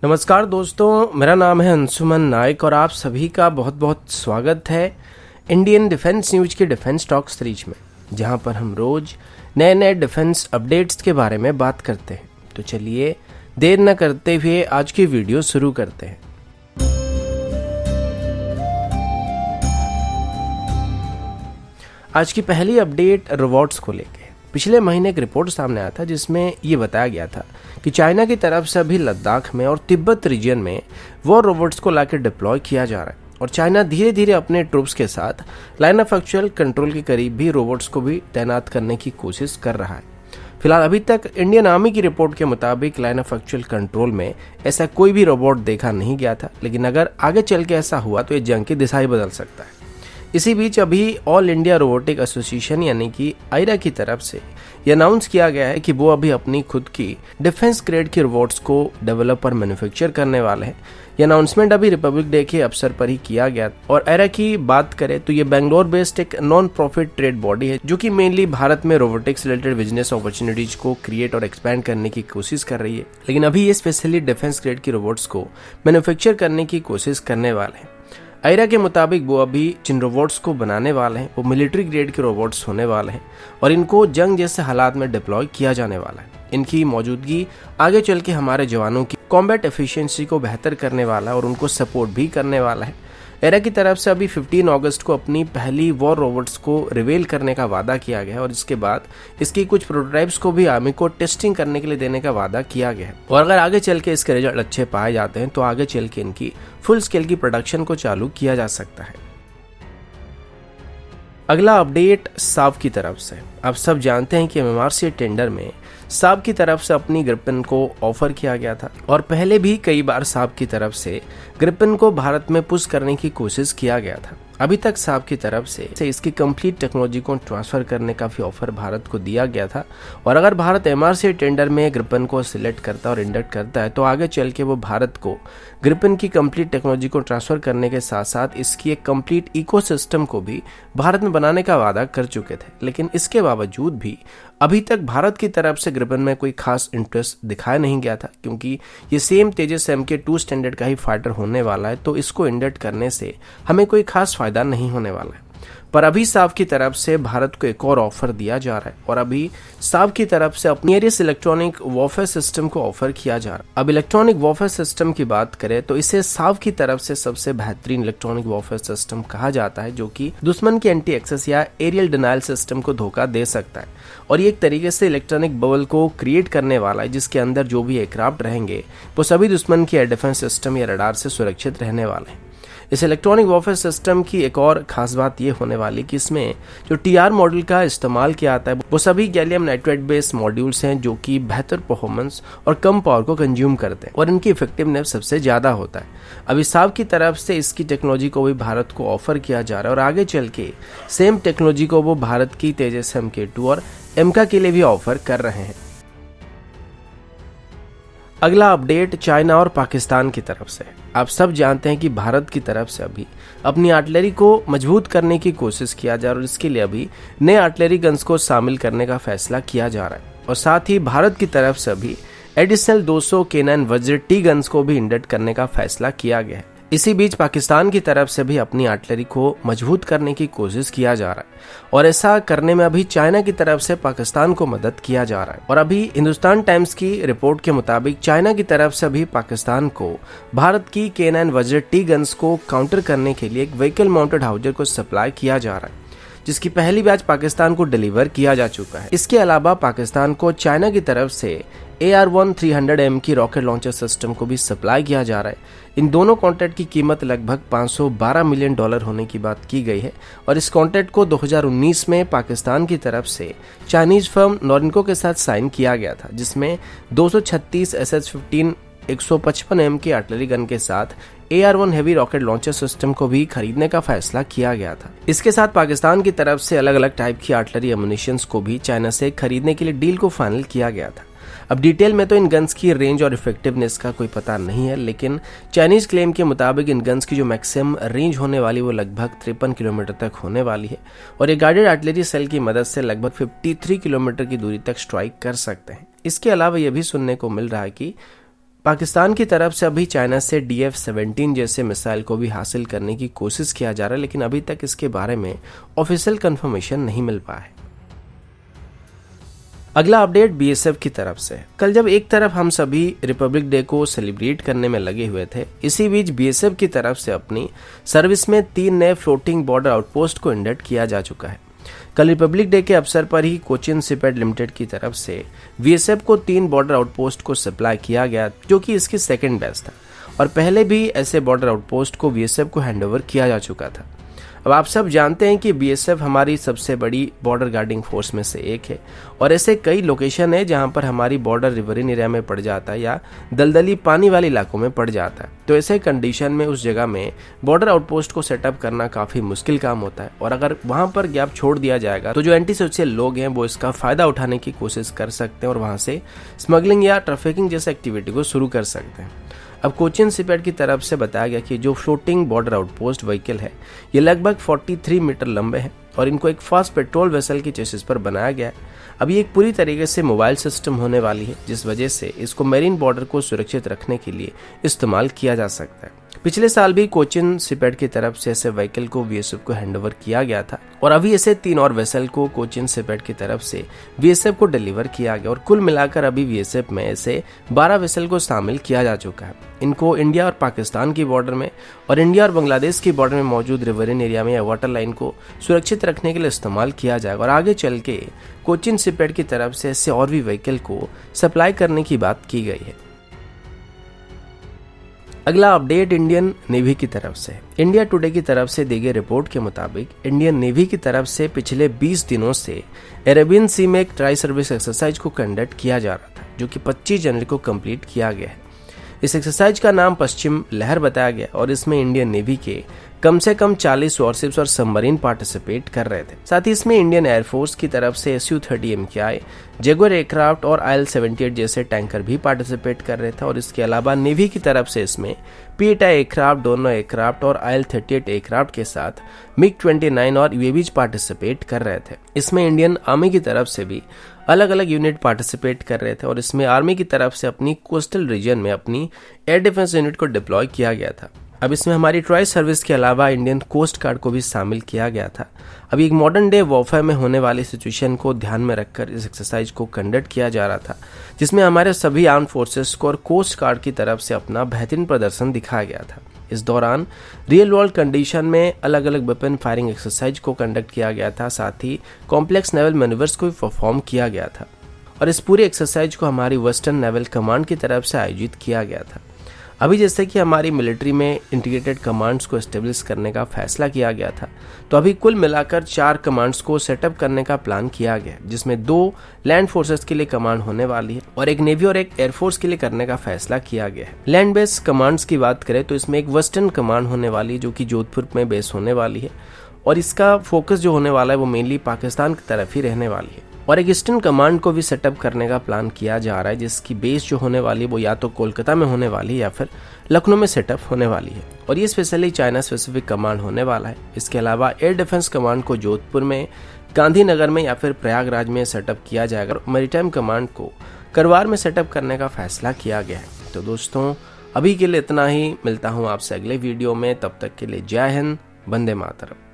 नमस्कार दोस्तों, मेरा नाम है अंशुमन नायक और आप सभी का बहुत बहुत स्वागत है इंडियन डिफेंस न्यूज के डिफेंस टॉक सीरीज में, जहां पर हम रोज नए नए डिफेंस अपडेट्स के बारे में बात करते हैं। तो चलिए देर न करते हुए आज की वीडियो शुरू करते हैं। आज की पहली अपडेट रोबोट्स को लेकर। पिछले महीने एक रिपोर्ट सामने आया था जिसमें ये बताया गया था कि चाइना की तरफ से अभी लद्दाख में और तिब्बत रीजन में वॉर रोबोट्स को लाकर डिप्लॉय किया जा रहा है और चाइना धीरे धीरे अपने ट्रूप्स के साथ लाइन ऑफ एक्चुअल कंट्रोल के करीब भी रोबोट्स को भी तैनात करने की कोशिश कर रहा है। फिलहाल अभी तक इंडियन आर्मी की रिपोर्ट के मुताबिक लाइन ऑफ एक्चुअल कंट्रोल में ऐसा कोई भी रोबोट देखा नहीं गया था, लेकिन अगर आगे चल के ऐसा हुआ तो ये जंग की दिशा ही बदल सकता है। इसी बीच अभी ऑल इंडिया रोबोटिक एसोसिएशन यानी कि आयरा की तरफ से ये अनाउंस किया गया है कि वो अभी अपनी खुद की डिफेंस ग्रेड के रोबोट्स को डेवलप और मैन्युफैक्चर करने वाले हैं। ये अनाउंसमेंट अभी रिपब्लिक डे के अवसर पर ही किया गया। और आयरा की बात करें तो ये बेंगलोर बेस्ड एक नॉन प्रॉफिट ट्रेड बॉडी है जो कि मेनली भारत में रोबोटिक्स रिलेटेड बिजनेस अपॉर्चुनिटीज को क्रिएट और एक्सपैंड करने की कोशिश कर रही है। लेकिन अभी ये स्पेशली डिफेंस ग्रेड की रोबोट्स को मैन्युफैक्चर करने की कोशिश करने वाले हैं। आयरा के मुताबिक वो अभी जिन रोबोट्स को बनाने वाले हैं वो मिलिट्री ग्रेड के रोबोट्स होने वाले हैं और इनको जंग जैसे हालात में डिप्लॉय किया जाने वाला है। इनकी मौजूदगी आगे चल के हमारे जवानों की कॉम्बैट एफिशिएंसी को बेहतर करने वाला है और उनको सपोर्ट भी करने वाला है। आयरा की तरफ से अभी 15 अगस्त को अपनी पहली वॉर रोबोट्स को रिवील करने का वादा किया गया है और इसके बाद इसकी कुछ प्रोटोटाइप्स को भी आर्मी को टेस्टिंग करने के लिए देने का वादा किया गया है। और अगर आगे चल के इसके रिजल्ट अच्छे पाए जाते हैं तो आगे चल के इनकी फुल स्केल की प्रोडक्शन को चालू किया जा सकता है। अगला अपडेट साब की तरफ से। आप सब जानते हैं कि एमएमआरसी टेंडर में साब की तरफ से अपनी ग्रिपेन को ऑफर किया गया था और पहले भी कई बार साब की तरफ से ग्रिपेन को भारत में पुश करने की कोशिश किया गया था। अभी तक साब की तरफ से इसकी कंप्लीट टेक्नोलॉजी को ट्रांसफर करने का भी ऑफर भारत को दिया गया था और अगर भारत एमआरसी टेंडर में ग्रिपेन को सिलेक्ट करता और इंडक्ट करता है तो आगे चल के वो भारत को ग्रिपेन की कंप्लीट टेक्नोलॉजी को ट्रांसफर करने के साथ साथ इसकी एक कंप्लीट इकोसिस्टम को भी भारत में बनाने का वादा कर चुके थे। लेकिन इसके बावजूद भी अभी तक भारत की तरफ से ग्रिपेन में कोई खास इंटरेस्ट दिखाया नहीं गया था, क्योंकि ये सेम तेजस MK2 स्टैंडर्ड का ही फाइटर होने वाला है तो इसको इंडक्ट करने से हमें कोई खास फायदा नहीं होने वाला है। पर अभी साब की तरफ से भारत को एक और ऑफर दिया जा रहा है और अभी साब की तरफ से अपनी एरियस इलेक्ट्रॉनिक वॉरफेयर सिस्टम को ऑफर किया जा रहा है। अब इलेक्ट्रॉनिक वॉरफेयर सिस्टम की बात करें तो इसे साब की तरफ से सबसे बेहतरीन इलेक्ट्रॉनिक वॉरफेयर सिस्टम कहा जाता है, जो कि दुश्मन की एंटी एक्सेस या एरियल डिनायल सिस्टम को धोखा दे सकता है और ये एक तरीके से इलेक्ट्रॉनिक बबल को क्रिएट करने वाला है जिसके अंदर जो भी एयरक्राफ्ट रहेंगे वो सभी दुश्मन की एयर डिफेंस सिस्टम या रडार से सुरक्षित रहने वाले हैं। इस इलेक्ट्रॉनिक वॉरफेयर सिस्टम की एक और खास बात ये होने वाली कि इसमें जो TR मॉड्यूल का इस्तेमाल किया आता है वो सभी गैलियम नाइट्राइड बेस्ड मॉड्यूल्स हैं जो कि बेहतर परफॉर्मेंस और कम पावर को कंज्यूम करते हैं और इनकी इफेक्टिवनेस सबसे ज्यादा होता है। अभी साब की तरफ से इसकी टेक्नोलॉजी को भी भारत को ऑफर किया जा रहा है और आगे चल के सेम टेक्नोलॉजी को वो भारत की तेजस MK2 और एमका के लिए भी ऑफर कर रहे हैं। अगला अपडेट चाइना और पाकिस्तान की तरफ से। आप सब जानते हैं कि भारत की तरफ से अभी अपनी आर्टिलरी को मजबूत करने की कोशिश किया जा रहा है और इसके लिए अभी नए आर्टिलरी गन्स को शामिल करने का फैसला किया जा रहा है और साथ ही भारत की तरफ से अभी एडिशनल 200 K9 वज्र T गन्स को भी इंडक्ट करने का फैसला किया गया है। इसी बीच पाकिस्तान की तरफ से भी अपनी आर्टिलरी को मजबूत करने की कोशिश किया जा रहा है और ऐसा करने में अभी चाइना की तरफ से पाकिस्तान को मदद किया जा रहा है। और अभी हिंदुस्तान टाइम्स की रिपोर्ट के मुताबिक चाइना की तरफ से भी पाकिस्तान को भारत की K9 वज्र T गन्स को काउंटर करने के लिए एक व्हीकल माउंटेड हाउजर को सप्लाई किया जा रहा है जिसकी पहली बैच पाकिस्तान को डिलीवर किया जा चुका है। इसके अलावा पाकिस्तान को चाइना की तरफ से AR-1 300M की रॉकेट लॉन्चर सिस्टम को भी सप्लाई किया जा रहा है। इन दोनों कॉन्ट्रैक्ट की कीमत लगभग $512 मिलियन होने की बात की गई है और इस कॉन्ट्रैक्ट को 2019 में पाकिस्तान की तरफ से चाइनीज फर्म नॉरिनको के साथ साइन किया गया था, जिसमें 236 SS-15 155M की आर्टिलरी गन के साथ AR-1 heavy rocket launcher system को भी खरीदने का फैसला किया गया था। इसके साथ पाकिस्तान की तरफ से अलग अलग टाइप की आर्टिलरी एमुनिशंस को भी चाइना से खरीदने के लिए डील को फाइनल किया गया था। अब डिटेल में तो इन गन्स की रेंज और इफेक्टिवनेस का कोई पता नहीं है, लेकिन चाइनीज क्लेम के मुताबिक इन गन्स की जो मैक्सिमम रेंज होने वाली वो लगभग 53 किलोमीटर तक होने वाली है और ये गाइडेड आर्टिलरी सेल की मदद से लगभग 53 किलोमीटर की दूरी तक स्ट्राइक कर सकते हैं। इसके अलावा यह भी सुनने को मिल रहा है कि पाकिस्तान की तरफ से अभी चाइना से DF-17 जैसे मिसाइल को भी हासिल करने की कोशिश किया जा रहा है, लेकिन अभी तक इसके बारे में ऑफिशियल कंफर्मेशन नहीं मिल पाया है। अगला अपडेट BSF की तरफ से। कल जब एक तरफ हम सभी रिपब्लिक डे को सेलिब्रेट करने में लगे हुए थे, इसी बीच BSF की तरफ से अपनी सर्विस में 3 नए फ्लोटिंग बॉर्डर आउटपोस्ट को इंडक्ट किया जा चुका है। कल रिपब्लिक डे के अवसर पर ही कोचिन शिपयार्ड लिमिटेड की तरफ से BSF को 3 बॉर्डर आउटपोस्ट को सप्लाई किया गया, जो कि इसकी सेकेंड बैच था, और पहले भी ऐसे बॉर्डर आउटपोस्ट को BSF को हैंडओवर किया जा चुका था। अब आप सब जानते हैं कि BSF हमारी सबसे बड़ी बॉर्डर गार्डिंग फोर्स में से एक है, और ऐसे कई लोकेशन है जहां पर हमारी बॉर्डर रिवरिन एरिया में पड़ जाता है या दलदली पानी वाले इलाकों में पड़ जाता है। तो ऐसे कंडीशन में उस जगह में बॉर्डर आउटपोस्ट को सेटअप करना काफी मुश्किल काम होता है, और अगर वहां पर गैप छोड़ दिया जाएगा तो जो एंटी सोशल लोग हैं वो इसका फायदा उठाने की कोशिश कर सकते हैं और वहां से स्मगलिंग या ट्रैफिकिंग जैसे एक्टिविटी को शुरू कर सकते हैं। अब कोचिन शिपयार्ड की तरफ से बताया गया कि जो फ्लोटिंग बॉर्डर आउटपोस्ट व्हीकल है ये लगभग 43 मीटर लंबे हैं और इनको एक फास्ट पेट्रोल वेसल की चेसिस पर बनाया गया है। अब ये एक पूरी तरीके से मोबाइल सिस्टम होने वाली है, जिस वजह से इसको मेरीन बॉर्डर को सुरक्षित रखने के लिए इस्तेमाल किया जा सकता है। पिछले साल भी कोचिन शिपयार्ड की तरफ से ऐसे व्हीकल को BSF को हैंडओवर किया गया था, और अभी ऐसे 3 और वेसल को कोचिन शिपयार्ड की तरफ से BSF को डिलीवर किया गया, और कुल मिलाकर अभी BSF में ऐसे 12 वेसल को शामिल किया जा चुका है। इनको इंडिया और पाकिस्तान की बॉर्डर में और इंडिया और बांग्लादेश की बॉर्डर में मौजूद रिवरिन एरिया में या वाटर लाइन को सुरक्षित रखने के लिए इस्तेमाल किया जाएगा, और आगे चल के कोचिन शिपयार्ड की तरफ से ऐसे और भी व्हीकल को सप्लाई करने की बात की गई है। अगला अपडेट इंडियन नेवी की तरफ से। इंडिया टुडे की तरफ से दी गई रिपोर्ट के मुताबिक इंडियन नेवी की तरफ से पिछले 20 दिनों से अरेबियन सी में एक ट्राई सर्विस एक्सरसाइज को कंडक्ट किया जा रहा था, जो कि 25 जनवरी को कंप्लीट किया गया है। इस एक्सरसाइज का नाम पश्चिम लहर बताया गया, और इसमें इंडियन नेवी के कम से कम 40 वॉरशिप्स और सबमरीन पार्टिसिपेट कर रहे थे। साथ ही इसमें इंडियन एयरफोर्स की तरफ से Su-30 MKI, जगुआर एयरक्राफ्ट और IL-78 जैसे टैंकर भी पार्टिसिपेट कर रहे थे, और इसके अलावा नेवी की तरफ से इसमें P-8I एयरक्राफ्ट, दोनों एयरक्राफ्ट और IL-38 एयरक्राफ्ट के साथ MiG-29 और UAVs पार्टिसिपेट कर रहे थे। इसमें इंडियन आर्मी की तरफ से भी अलग अलग यूनिट पार्टिसिपेट कर रहे थे, और इसमें आर्मी की तरफ से अपनी कोस्टल रीजन में अपनी एयर डिफेंस यूनिट को डिप्लॉय किया गया था। अब इसमें हमारी ट्राई सर्विस के अलावा इंडियन कोस्ट गार्ड को भी शामिल किया गया था। अब एक मॉडर्न डे वॉरफेयर में होने वाली सिचुएशन को ध्यान में रखकर इस एक्सरसाइज को कंडक्ट किया जा रहा था, जिसमें हमारे सभी आर्म फोर्सेस को और कोस्ट गार्ड की तरफ से अपना बेहतरीन प्रदर्शन दिखाया गया था। इस दौरान रियल वर्ल्ड कंडीशन में अलग अलग वेपन फायरिंग एक्सरसाइज को कंडक्ट किया गया था, साथ ही कॉम्प्लेक्स नेवल मैन्यूवर्स को भी परफॉर्म किया गया था, और इस पूरी एक्सरसाइज को हमारी वेस्टर्न नेवल कमांड की तरफ से आयोजित किया गया था। अभी जैसे कि हमारी मिलिट्री में इंटीग्रेटेड कमांड्स को एस्टेब्लिश करने का फैसला किया गया था, तो अभी कुल मिलाकर 4 कमांड्स को सेटअप करने का प्लान किया गया, जिसमें 2 लैंड फोर्सेस के लिए कमांड होने वाली है और एक नेवी और एक एयरफोर्स के लिए करने का फैसला किया गया है। लैंड बेस्ड कमांड्स की बात करें तो इसमें एक वेस्टर्न कमांड होने वाली है, जो कि जोधपुर में बेस होने वाली है, और इसका फोकस जो होने वाला है वो मेनली पाकिस्तान की तरफ ही रहने वाली है। और एक ईस्टर्न कमांड को भी सेटअप करने का प्लान किया जा रहा है, जिसकी बेस जो होने वाली है वो या तो कोलकाता में होने वाली है या फिर लखनऊ में सेटअप होने वाली है, और ये स्पेशली चाइना स्पेसिफिक कमांड होने वाला है। इसके अलावा एयर डिफेंस कमांड को जोधपुर में, गांधीनगर में या फिर प्रयागराज में सेटअप किया जाएगा, और मैरीटाइम कमांड को करवार में सेटअप करने का फैसला किया गया है। तो दोस्तों अभी के लिए इतना ही, मिलता हूँ आपसे अगले वीडियो में, तब तक के लिए जय हिंद, वंदे मातरम।